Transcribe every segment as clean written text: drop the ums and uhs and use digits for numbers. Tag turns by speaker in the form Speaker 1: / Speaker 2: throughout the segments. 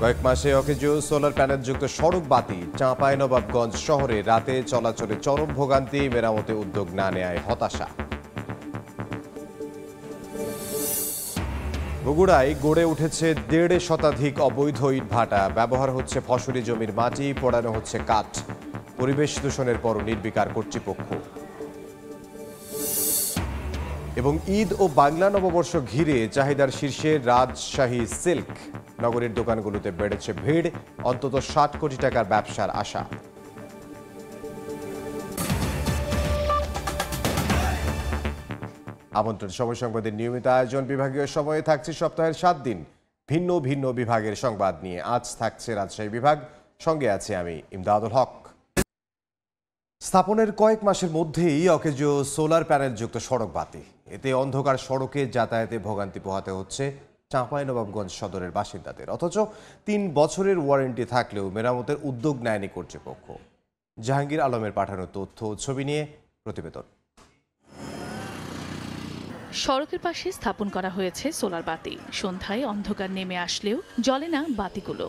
Speaker 1: কয়েক মাসে অকেজো সোলার প্যানেলযুক্ত সড়ক বাতিল। চাঁপাইনবাবগঞ্জ শহরে রাতে চলাচলে চরম ভোগান্তি, মেরামতে উদ্যোগ না নেয়ায় হতাশা। বগুড়ায় গড়ে উঠেছে 1.5 শতাধিক অবৈধ ইটভাটা। ব্যবহার হচ্ছে ফসলি জমির মাটি, পোড়ানো হচ্ছে কাঠ। পরিবেশ দূষণের পরও নির্বিকার কর্তৃপক্ষ। এবং ঈদ ও বাংলা নববর্ষ ঘিরে চাহিদার শীর্ষে রাজশাহী সিল্ক। নগরীর দোকানগুলোতে বেড়েছে ভিড়, অন্তত 60 কোটি টাকার ব্যবসার আশা। আমন্ত্রণ সময় সংবাদের নিয়মিত আয়োজন। বিভাগীয় সময়ে থাকছে সপ্তাহের 7 দিন ভিন্ন ভিন্ন বিভাগের সংবাদ নিয়ে। আজ থাকছে রাজশাহী বিভাগ, সঙ্গে আছে আমি ইমদাদুল হক। স্থাপনের কয়েক মাসের মধ্যেই অকেজো সোলার প্যানেলযুক্ত সড়ক বাতিল। এতে অন্ধকার সড়কে যাতায়াতে ভোগান্তি পোহাতে হচ্ছে চাঁপাইনবাবগঞ্জ সদরের বাসিন্দাদের। অথচ 3 বছরের ওয়ারেন্টি থাকলেও মেরামতের উদ্যোগ নেয়নি কর্তৃপক্ষ। জাহাঙ্গীর আলমের পাঠানো তথ্য ও ছবি নিয়ে প্রতিবেদন।
Speaker 2: সড়কের পাশে স্থাপন করা হয়েছে সোলার বাতি। সন্ধ্যায় অন্ধকার নেমে আসলেও জ্বলে না বাতিগুলো।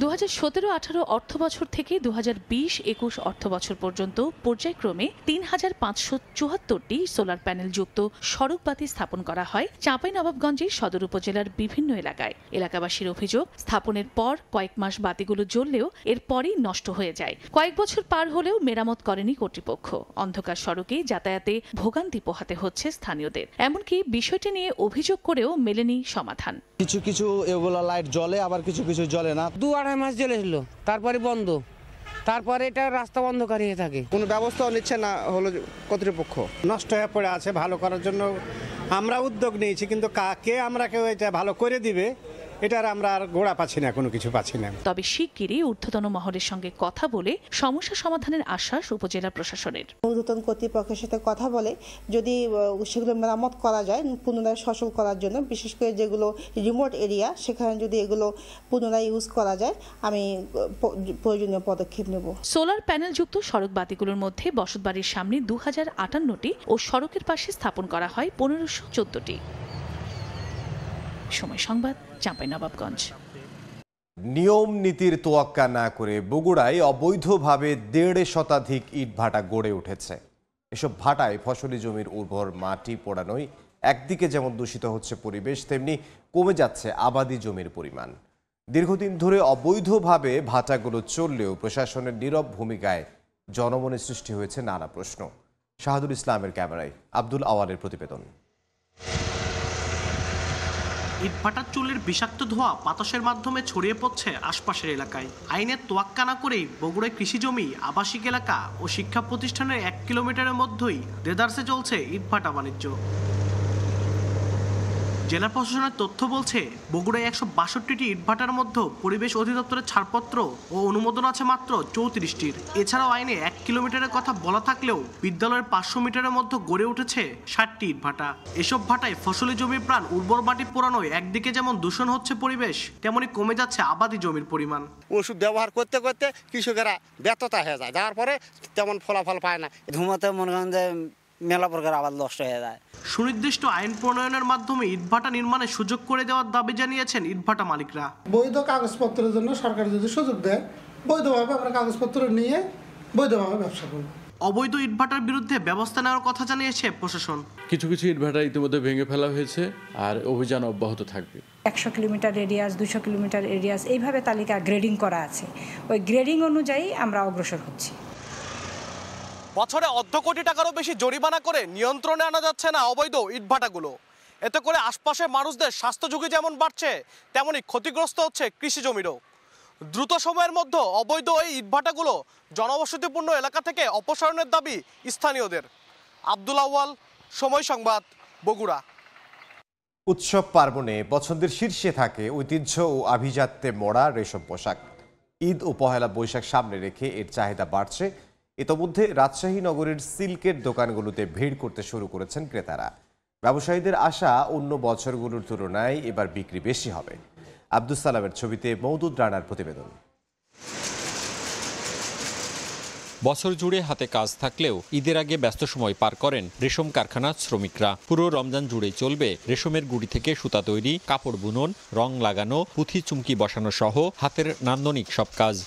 Speaker 2: 2017-18 অর্থবছর থেকে 2020-21 অর্থবছর পর্যন্ত পর্যায়ক্রমে 3574টি সোলার প্যানেলযুক্ত সড়ক বাতি স্থাপন করা হয় চাঁপাইনবাবগঞ্জের সদর উপজেলার বিভিন্ন এলাকায়। এলাকাবাসীর অভিযোগ, স্থাপনের পর কয়েক মাস বাতিগুলো জ্বললেও এরপরই নষ্ট হয়ে যায়। কয়েক বছর পার হলেও মেরামত করেনি কর্তৃপক্ষ। অন্ধকার সড়কে যাতায়াতে ভোগান্তি পোহাতে হচ্ছে স্থানীয়দের। এমনকি বিষয়টি নিয়ে অভিযোগ করেও মেলেনি সমাধান।
Speaker 3: কিছু কিছু এগুলো লাইট জ্বলে, আবার কিছু কিছু জ্বলে না।
Speaker 4: 2-2.5 মাস জ্বলেছিল, তারপরে বন্ধ, তারপরে এটা রাস্তা বন্ধকার হয়ে থাকে।
Speaker 5: কোনো ব্যবস্থাও নিচ্ছে না হলো কর্তৃপক্ষ।
Speaker 6: নষ্ট হয়ে পড়ে আছে, ভালো করার জন্য আমরা উদ্যোগ নিয়েছি, কিন্তু কাকে আমরা কেউ এটা ভালো করে দিবে এটার আমরা আর গোড়া পাচ্ছি না, কোনো কিছু পাচ্ছি না।
Speaker 2: তবে শিগগিরই ঊর্ধ্বতন মহলের সঙ্গে কথা বলে সমস্যা সমাধানের আশ্বাস উপজেলা প্রশাসনের।
Speaker 7: ঊর্ধ্বতন কর্তৃপক্ষের সাথে কথা বলে যদি সেগুলো মেরামত করা যায়, পুনরায় সচল করার জন্য, বিশেষ করে যেগুলো রিমোট এরিয়া সেখানে যদি এগুলো পুনরায় ইউজ করা যায়, আমি প্রয়োজনীয় পদক্ষেপ নেব।
Speaker 2: সোলার প্যানেলযুক্ত সড়ক বাতিগুলোর মধ্যে বসতবাড়ির সামনে 2058টি ও সড়কের পাশে স্থাপন করা হয় 1514টি। সময় সংবাদ, চাঁপাইনবাবগঞ্জ।
Speaker 1: নিয়ম নীতির তোয়াক্কা না করে বগুড়ায় অবৈধভাবে 1.5 শতাধিক ইটভাটা গড়ে উঠেছে। এসব ভাটায় ফসলি জমির উর্বর মাটি পোড়ানোয় একদিকে যেমন দূষিত হচ্ছে পরিবেশ, তেমনি কমে যাচ্ছে আবাদি জমির পরিমাণ। দীর্ঘদিন ধরে অবৈধভাবে ভাটাগুলো চললেও প্রশাসনের নীরব ভূমিকায় জনমনে সৃষ্টি হয়েছে নানা প্রশ্ন। শাহাদুল ইসলামের ক্যামেরায় আব্দুল আওয়ালের প্রতিবেদন।
Speaker 8: ইটভাটার চুলের বিষাক্ত ধোঁয়া বাতাসের মাধ্যমে ছড়িয়ে পড়ছে আশপাশের এলাকায়। আইনের তোয়াক্কা না করেই বগুড়ায় কৃষি জমি, আবাসিক এলাকা ও শিক্ষা প্রতিষ্ঠানের 1 কিলোমিটারের মধ্যেই দেদারসে চলছে ইটভাটা বাণিজ্য। জেলা প্রশাসনের তথ্য বলছে, বগুড়ায় 162টি ইটভাটার মধ্যে পরিবেশ অধিদপ্তরের ছাড়পত্র ও অনুমোদন আছে মাত্র 34টির। এছাড়াও আইনে 1 কিলোমিটারের কথা বলা থাকলেও বিদ্যালয়ের 500 মিটারের মধ্যে গড়ে উঠেছে 60টি ইটভাটা। এসব ভাটায় ফসলি জমির প্রাণ উর্বর মাটি পোড়ানোয় একদিকে যেমন দূষণ হচ্ছে পরিবেশ, তেমনি কমে যাচ্ছে আবাদি জমির পরিমাণ।
Speaker 5: ওষুধ ব্যবহার করতে করতে কৃষকেরা ব্যর্থতা হয়ে যায়, যাওয়ার পরে তেমন ফলাফল পায় না।
Speaker 4: ধুমাতে মনে করেন যে মেলা প্রকার আবার নষ্ট হয়ে যায়।
Speaker 8: সুনির্দিষ্ট আইন প্রণয়নের মাধ্যমে ইটভাটা নির্মাণের সুযোগ করে দেওয়ার দাবি জানিয়েছেন ইটভাটা মালিকরা।
Speaker 9: বৈধ কাগজপত্রের জন্য সরকার যদি সুযোগ দেয়, বৈধভাবে আমরা কাগজপত্র নিয়ে বৈধভাবে ব্যবসা করব।
Speaker 8: অবৈধ ইটভাটার বিরুদ্ধে ব্যবস্থা নেওয়ার কথা জানিয়েছে প্রশাসন।
Speaker 10: কিছু কিছু ইটভাটা ইতিমধ্যে ভেঙে ফেলা হয়েছে, আর অভিযান অব্যাহত থাকবে।
Speaker 11: 100 কিলোমিটার এরিয়াস, 200 কিলোমিটার এরিয়াস, এইভাবে তালিকা গ্রেডিং করা আছে। ওই গ্রেডিং অনুযায়ী আমরা অগ্রসর হচ্ছি।
Speaker 8: বছরে অর্ধ কোটি টাকারও বেশি জরিমানা করে নিয়ন্ত্রণে আনা যাচ্ছে না অবৈধ ইটভাটাগুলো। এতে করে আশপাশের মানুষদের স্বাস্থ্য ঝুঁকি যেমন বাড়ছে, তেমনি ক্ষতিগ্রস্ত হচ্ছে কৃষি জমিরও। দ্রুত সময়ের মধ্যে অবৈধ এই ইটভাটাগুলো জনবসতিপূর্ণ এলাকা থেকে অপসারণের দাবি স্থানীয়দের। আব্দুল আওয়াল, সময় সংবাদ, বগুড়া।
Speaker 1: উৎসব পার্বণে পছন্দের শীর্ষে থাকে ঐতিহ্য ও আভিজাত্যে মোড়া রেশম পোশাক। ঈদ ও পহেলা বৈশাখ সামনে রেখে এর চাহিদা বাড়ছে। ইতোমধ্যে রাজশাহী নগরীর সিল্কের দোকানগুলোতে ভিড় করতে শুরু করেছেন ক্রেতারা। ব্যবসায়ীদের আশা, অন্য বছরগুলোর তুলনায় এবার বিক্রি বেশি হবে। আব্দুল সালামের ছবিতে মওদুদ রানার প্রতিবেদন।
Speaker 12: বছর জুড়ে হাতে কাজ থাকলেও ঈদের আগে ব্যস্ত সময় পার করেন রেশম কারখানার শ্রমিকরা। পুরো রমজান জুড়েই চলবে রেশমের গুঁড়ি থেকে সুতা তৈরি, কাপড় বুনন, রং লাগানো, পুঁথি চুমকি বসানো সহ হাতের নান্দনিক সব কাজ।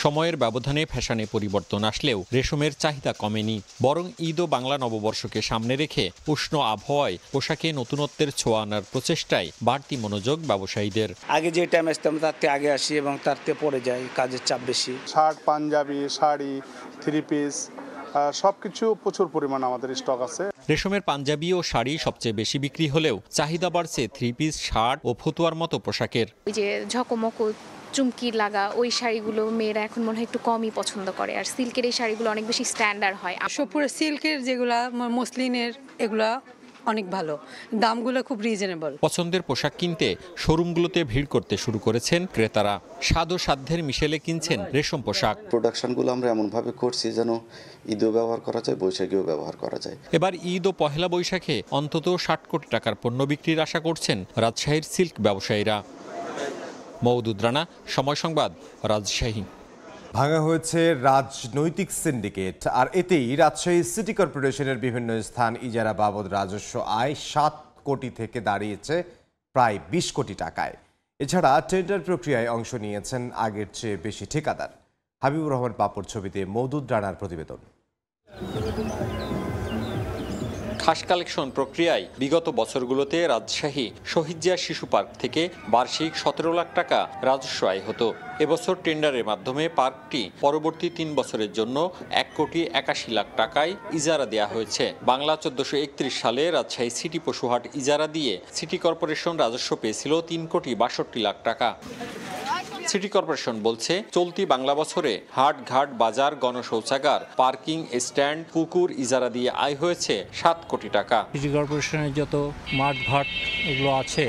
Speaker 12: সময়ের ব্যবধানে ফ্যাশনে পরিবর্তন আসলেও রেশমের চাহিদা কমেনি, বরং ঈদ ও বাংলা নববর্ষকে সামনে রেখে উষ্ণ আবহাওয়ায় পোশাকে নতুনত্বের ছোঁয়া আনার প্রচেষ্টায় বাড়তি মনোযোগ ব্যবসায়ীদের।
Speaker 13: আগে যে টাইম আসতাম তার থেকে আগে আসি এবং তার থেকে পরে যাই, কাজের চাপ বেশি।
Speaker 14: Shirt, Punjabi, sari, three piece সবকিছু প্রচুর পরিমাণ আমাদের স্টক আছে।
Speaker 12: রেশমের পাঞ্জাবি ও শাড়ি সবচেয়ে বেশি বিক্রি হলেও চাহিদা বাড়ছে থ্রি পিস, শার্ট ও ফতুয়ার মতো পোশাকের।
Speaker 15: ওই যে ঝকমকো চুমকি লাগা ওই শাড়িগুলো মেয়েরা এখন মনে হয় একটু কমই পছন্দ করে, আর সিল্কের এই শাড়িগুলো অনেক বেশি স্ট্যান্ডার্ড হয়।
Speaker 16: পুরো সিল্কের যেগুলা, মসলিনের, এগুলা অনেক ভালো, দামগুলো খুব রিজনেবল।
Speaker 12: পছন্দের পোশাক কিনতে শোরুমগুলোতে ভিড় করতে শুরু করেছেন ক্রেতারা। স্বাদ ও সাধ্যের মিশেলে কিনছেন রেশম পোশাক।
Speaker 17: প্রোডাকশনগুলো আমরা এমনভাবে করছি যেন ঈদেও ব্যবহার করা যায়, বৈশাখেও ব্যবহার করা যায়।
Speaker 12: এবার ঈদ ও পহেলা বৈশাখে অন্তত ৬০ কোটি টাকার পণ্য বিক্রির আশা করছেন রাজশাহীর সিল্ক ব্যবসায়ীরা। মওদুদ রানা, সময় সংবাদ, রাজশাহী।
Speaker 1: ভাঙা হয়েছে রাজনৈতিক সিন্ডিকেট, আর এতেই রাজশাহী সিটি কর্পোরেশনের বিভিন্ন স্থান ইজারা বাবদ রাজস্ব আয় ৭ কোটি থেকে দাঁড়িয়েছে প্রায় ২০ কোটি টাকায়। এছাড়া টেন্ডার প্রক্রিয়ায় অংশ নিয়েছেন আগের চেয়ে বেশি ঠিকাদার। হাবিবুর রহমান পাপড় ছবিতে মওদুদ রানার প্রতিবেদন।
Speaker 12: খাস কালেকশন প্রক্রিয়ায় বিগত বছরগুলোতে রাজশাহী শহীদ জিয়া শিশু পার্ক থেকে বার্ষিক ১৭ লাখ টাকা রাজস্ব আয় হতো। এবছর টেন্ডারের মাধ্যমে পার্কটি পরবর্তী ৩ বছরের জন্য ১ কোটি ৮১ লাখ টাকায় ইজারা দেওয়া হয়েছে। বাংলা ১৪৩১ সালে রাজশাহী সিটি পশুহাট ইজারা দিয়ে সিটি কর্পোরেশন রাজস্ব পেয়েছিল ৩ কোটি ৬২ লাখ টাকা। সিটি কর্পোরেশন বলছে চলতি বাংলা বছরে হাট, ঘাট, বাজার, গণশৌচাগার, পার্কিং, স্ট্যান্ড, পুকুর ইজারা দিয়ে আয় হয়েছে ৭ কোটি টাকা।
Speaker 18: সিটি কর্পোরেশনের যত মাঠ ঘাট এগুলো আছে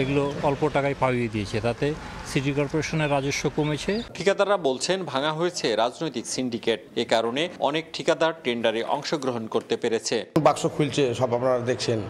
Speaker 18: এগুলো অল্প টাকায় পাইয়ে দিয়েছে, তাতে সিটি কর্পোরেশনের রাজস্ব কমেছে।
Speaker 12: ঠিকাদাররা বলছেন ভাঙা হয়েছে রাজনৈতিক সিন্ডিকেট, এ কারণে অনেক ঠিকাদার টেন্ডারে অংশগ্রহণ করতে পেরেছে।
Speaker 19: বাক্স খুলছে সব, আপনারা দেখছেন,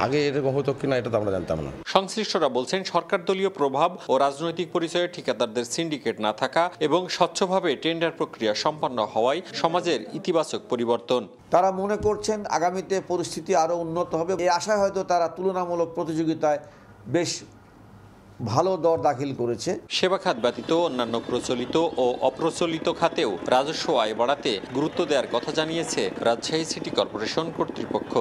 Speaker 19: আগে এরকম হতো কিনা এটা তো আমরা জানতাম না।
Speaker 12: সংশ্লিষ্টরা বলছেন সরকার দলীয় প্রভাব ও রাজনৈতিক পরিচয়ে ঠিকাদারদের সিন্ডিকেট না থাকা এবং স্বচ্ছভাবে টেন্ডার প্রক্রিয়া সম্পন্ন হওয়ায় সমাজের ইতিবাচক পরিবর্তন।
Speaker 20: তারা মনে করছেন আগামীতে পরিস্থিতি আরও উন্নত হবে, এই আশায় হয়তো তারা তুলনামূলক প্রতিযোগিতায় বেশ ভালো দর দাখিল করেছে।
Speaker 12: সেবা খাত ব্যতীত অন্যান্য প্রচলিত ও অপ্রচলিত খাতেও রাজস্ব আয় বাড়াতে গুরুত্ব দেওয়ার কথা জানিয়েছে রাজশাহী সিটি কর্পোরেশন কর্তৃপক্ষ।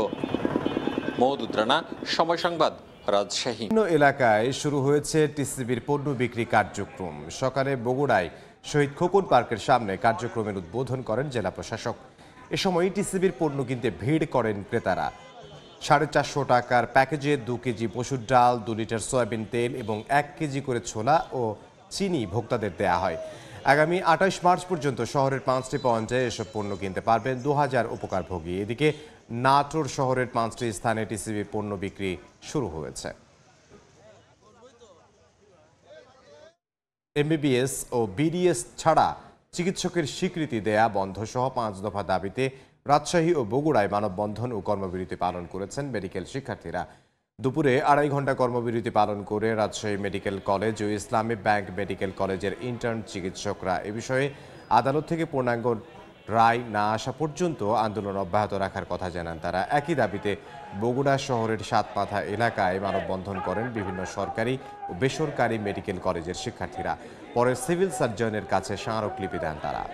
Speaker 12: মওদুদ রানা, সময় সংবাদ, রাজশাহী।
Speaker 1: বিভিন্ন এলাকায় শুরু হয়েছে টিসিবির পণ্য বিক্রি কার্যক্রম। সকালে বগুড়ায় শহীদ খোকন পার্কের সামনে কার্যক্রমের উদ্বোধন করেন জেলা প্রশাসক। এ সময় টিসিবির পণ্য কিনতে ভিড় করেন ক্রেতারা। 450 টাকার প্যাকেজে 2 কেজি মসুর ডাল, 2 লিটার সয়াবিন তেল এবং 1 কেজি করে ছোলা ও চিনি ভোক্তাদের দেয়া হয়। আগামী 28 মার্চ পর্যন্ত শহরের 5টি পয়েন্টে এসব পণ্য কিনতে পারবেন 2000 উপকারভোগী। এদিকে নাটোর শহরের 5টি স্থানে টিসিবি পণ্য বিক্রি শুরু হয়েছে। এমবিবিএস ও বিডিএস ছাড়া চিকিৎসকের স্বীকৃতি দেয়া বন্ধ সহ 5 দফা দাবিতে রাজশাহী ও বগুড়ায় মানববন্ধন ও কর্মবিরতি পালন করেছেন মেডিকেল শিক্ষার্থীরা। দুপুরে 2.5 ঘন্টা কর্মবিরতি পালন করে রাজশাহী মেডিকেল কলেজ ও ইসলামী ব্যাংক মেডিকেল কলেজের ইন্টার্ন চিকিৎসকরা এ বিষয়ে আদালত থেকে পূর্ণাঙ্গ রায় না আসা পর্যন্ত আন্দোলন অব্যাহত রাখার কথা জানান তারা। একই দাবিতে বগুড়া শহরের সাতমাথা এলাকায় মানববন্ধন করেন বিভিন্ন সরকারি ও বেসরকারি মেডিকেল কলেজের শিক্ষার্থীরা। পরে সিভিল সার্জনের কাছে স্মারকলিপি দেন তারা।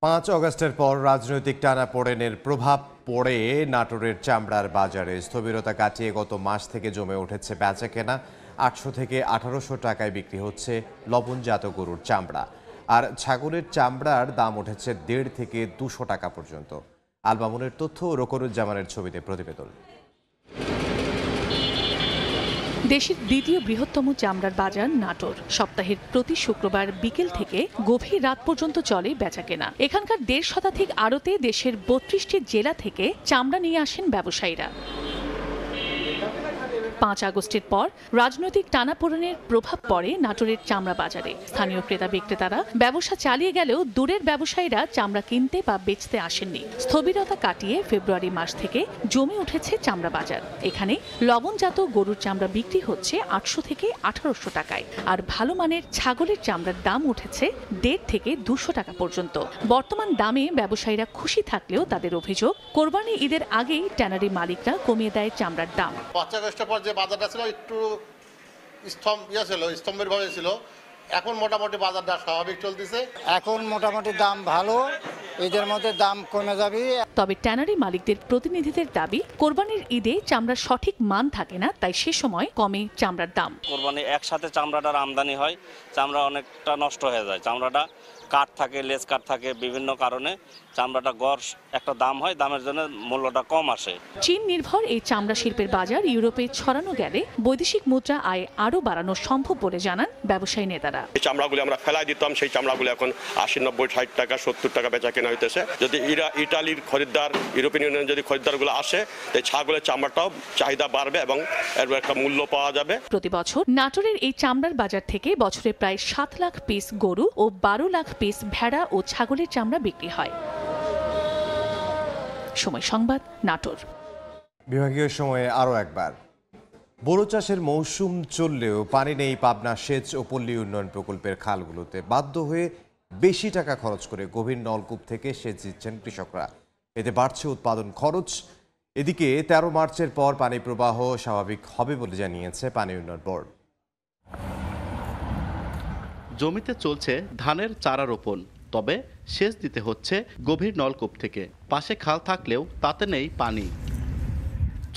Speaker 1: 5 অগস্টের পর রাজনৈতিক টানাপোড়েনের প্রভাব পড়ে নাটোরের চামড়ার বাজারে স্থবিরতা কাটিয়ে গত মাস থেকে জমে উঠেছে বেচাকেনা। 800 থেকে 1800 টাকায় বিক্রি হচ্ছে লবণজাত গরুর চামড়া, আর ছাগলের চামড়ার দাম উঠেছে 1.5 থেকে 200 টাকা পর্যন্ত। আলমামুনের তথ্য ও রকরুজ্জামানের ছবিতে প্রতিবেদন।
Speaker 2: দেশের দ্বিতীয় বৃহত্তম চামড়ার বাজার নাটোর। সপ্তাহের প্রতি শুক্রবার বিকেল থেকে গভীর রাত পর্যন্ত চলে বেচাকেনা। এখানকার 1.5 শতাধিক আড়তে দেশের 32টি জেলা থেকে চামড়া নিয়ে আসেন ব্যবসায়ীরা। 5 আগস্টের পর রাজনৈতিক টানাপোড়েনের প্রভাব পড়ে নাটোরের চামড়া বাজারে। স্থানীয় ক্রেতা বিক্রেতারা ব্যবসা চালিয়ে গেলেও দূরের ব্যবসায়ীরা চামড়া কিনতে বা বেচতে আসেননি। স্থবিরতা কাটিয়ে ফেব্রুয়ারি মাস থেকে জমে উঠেছে চামড়া বাজার। এখানে লবণজাত গরুর চামড়া বিক্রি হচ্ছে 800 থেকে 1800 টাকায়, আর ভালো মানের ছাগলের চামড়ার দাম উঠেছে 150 থেকে 200 টাকা পর্যন্ত। বর্তমান দামে ব্যবসায়ীরা খুশি থাকলেও তাদের অভিযোগ, কোরবানি ঈদের আগেই ট্যানারি মালিকরা কমিয়ে দেয় চামড়ার দাম।
Speaker 21: 5 আগস্টের পর যে বাজারটা ছিল একটু স্তম্ভের ভাবে ছিল, এখন মোটামুটি বাজারটা স্বাভাবিক চলতেছে।
Speaker 22: এখন মোটামুটি দাম ভালো, ঈদের মধ্যে দাম কমে যাবে।
Speaker 2: তবে ট্যানারি মালিকদের প্রতিনিধিদের দাবি, কোরবানির ঈদে চামড়ার সঠিক মান থাকে না, তাই সে সময় কমে চামড়ার দাম।
Speaker 23: কোরবানি একসাথে চামড়াটার আমদানি হয়, চামড়া অনেকটা নষ্ট হয়ে যায়। চামড়াটা কাঠ থাকে, লেজ কাঠ থাকে, বিভিন্ন কারণে চামড়াটা গড় একটা দাম হয়, দামের জন্য মূল্যটা কম আসে।
Speaker 2: চীন নির্ভর এই চামড়া শিল্পের বাজার ইউরোপে ছড়ানো গেলে বৈদেশিক মুদ্রা আয় আরও বাড়ানো সম্ভব বলে জানান ব্যবসায়ী নেতারা।
Speaker 24: এই চামড়াগুলি আমরা ফেলাই দিতাম, সেই চামড়াগুলি এখন 80, 90, 60 টাকা, 70 টাকা বেচা কেনা হইতেছে। যদি ইটালির খরিদ্দার, ইউরোপিয়ান ইউনিয়ন যদি খরিদ্দারগুলো আসে, এই ছাগলের চামড়াটাও চাহিদা বাড়বে এবং এর একটা মূল্য পাওয়া যাবে।
Speaker 2: প্রতি বছর নাটোরের এই চামড়ার বাজার থেকে বছরে প্রায় 7 লাখ পিস গরু ও 12 লাখ পিস ভেড়া ও ছাগলের চামড়া বিক্রি হয়। সময় সংবাদ, নাটোর।
Speaker 1: বিভাগীয় সময়ে আরও একবার, বোরো চাষের মৌসুম চললেও পানি নেই পাবনা সেচ ও পল্লী উন্নয়ন প্রকল্পের খালগুলোতে। বাধ্য হয়ে বেশি টাকা খরচ করে গভীর নলকূপ থেকে সেচ দিচ্ছেন কৃষকরা। এতে বাড়ছে উৎপাদন খরচ। এদিকে 13 মার্চের পর পানি প্রবাহ স্বাভাবিক হবে বলে জানিয়েছে পানি উন্নয়ন বোর্ড।
Speaker 25: জমিতে চলছে ধানের চারা রোপণ, তবে সেচ দিতে হচ্ছে গভীর নলকূপ থেকে। পাশে খাল থাকলেও তাতে নেই পানি।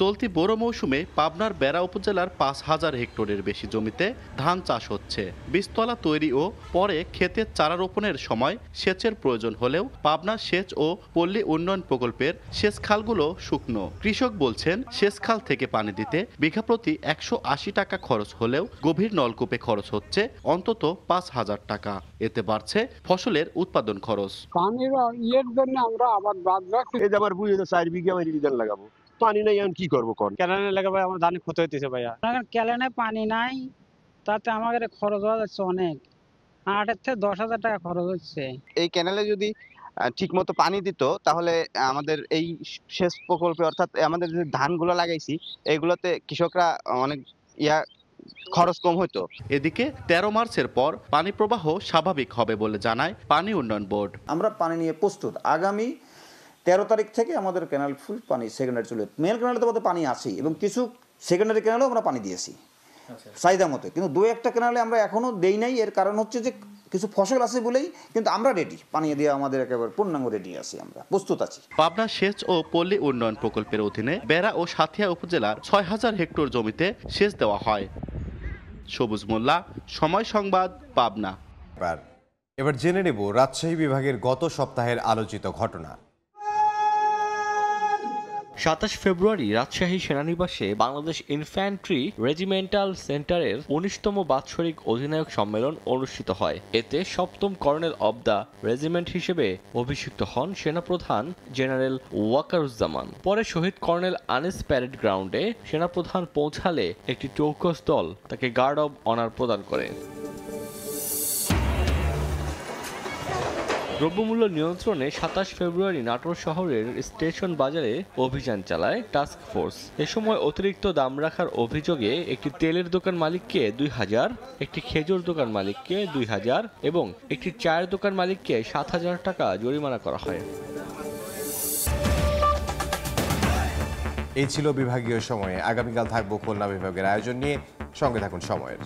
Speaker 25: চলতি বোরো মৌসুমে পাবনার বেড়া উপজেলার 5000 হেক্টরের বেশি জমিতে ধান চাষ হচ্ছে। বীজতলা তৈরি ও পরে ক্ষেতের চারা রোপণের সময় সেচের প্রয়োজন হলেও পাবনা সেচ ও পল্লী উন্নয়ন প্রকল্পের সেচ খালগুলো শুকনো। কৃষক বলছেন, সেচ খাল থেকে পানি দিতে বিঘা প্রতি 180 টাকা খরচ হলেও গভীর নলকূপে খরচ হচ্ছে অন্তত 5000 টাকা। এতে বাড়ছে ফসলের উৎপাদন খরচ।
Speaker 26: পানির ইয়ের জন্য আমরা আবার বাদ রাখছি। এই যে আমার বুঝে 4 বিঘা আমি ধান লাগাবো, পানি নাই, এখন কি করবো? ক্যালেনে লাগাবো, আমার ধানে ক্ষতি হইতেছে ভাইয়া। ক্যালেনে পানি নাই, তাতে আমাদের খরচ হয়ে যাচ্ছে অনেক, 8 থেকে 10,000 টাকা খরচ হচ্ছে। এই ক্যানেলে যদি ঠিক মতো পানি দিত তাহলে আমাদের এই সেচ প্রকল্পে, অর্থাৎ আমাদের যে ধানগুলো লাগাইছি এগুলোতে কৃষকরা অনেক খরচ কম হতো।
Speaker 25: এদিকে 13 মার্চের পর পানি প্রবাহ স্বাভাবিক হবে বলে জানায় পানি উন্নয়ন বোর্ড।
Speaker 27: আমরা পানি নিয়ে প্রস্তুত। আগামী 13 তারিখ থেকে আমাদের ক্যানাল ফুল পানি সেকেন্ডারি চলে। মেল ক্যানালে তো পানি আসেই এবং কিছু সেকেন্ডারি ক্যানালেও আমরা পানি দিয়েছি চাহিদা মতো, কিন্তু 2-1টা ক্যানালে আমরা এখনও দেই নাই। এর কারণ হচ্ছে যে কিছু ফসল আছে বলেই, কিন্তু আমরা রেডি, পানি দিয়ে আমাদের একেবারে পূর্ণাঙ্গ রেডি আছি, আমরা প্রস্তুত আছি।
Speaker 25: পাবনা সেচ ও পল্লী উন্নয়ন প্রকল্পের অধীনে বেড়া ও সাথিয়া উপজেলার 6000 হেক্টর জমিতে সেচ দেওয়া হয়। সবুজ মোল্লা, সময় সংবাদ, পাবনা।
Speaker 1: এবার জেনে নেব রাজশাহী বিভাগের গত সপ্তাহের আলোচিত ঘটনা।
Speaker 28: 27 ফেব্রুয়ারি রাজশাহী সেনানিবাসে বাংলাদেশ ইনফ্যান্ট্রি রেজিমেন্টাল সেন্টারের 19তম বাৎসরিক অধিনায়ক সম্মেলন অনুষ্ঠিত হয়। এতে 7ম কর্নেল অব দ্য রেজিমেন্ট হিসেবে অভিষিক্ত হন সেনাপ্রধান জেনারেল ওয়াকারুজ্জামান। পরে শহীদ কর্নেল আনিস প্যারেড গ্রাউন্ডে সেনাপ্রধান পৌঁছালে একটি চৌকস দল তাকে গার্ড অব অনার প্রদান করে। দ্রব্যমূল্য নিয়ন্ত্রণে 27 ফেব্রুয়ারি নাটোর শহরের স্টেশন বাজারে অভিযান চালায় টাস্ক ফোর্স। এ সময় অতিরিক্ত দাম রাখার অভিযোগে একটি তেলের দোকান মালিককে 2000, একটি খেজুর দোকান মালিককে 2000 এবং একটি চায়ের দোকান মালিককে 7000 টাকা জরিমানা করা হয়।
Speaker 1: এই ছিল বিভাগীয় সময়ে। আগামীকাল থাকবো খুলনা বিভাগের আয়োজন নিয়ে। সঙ্গে থাকুন সময়ের।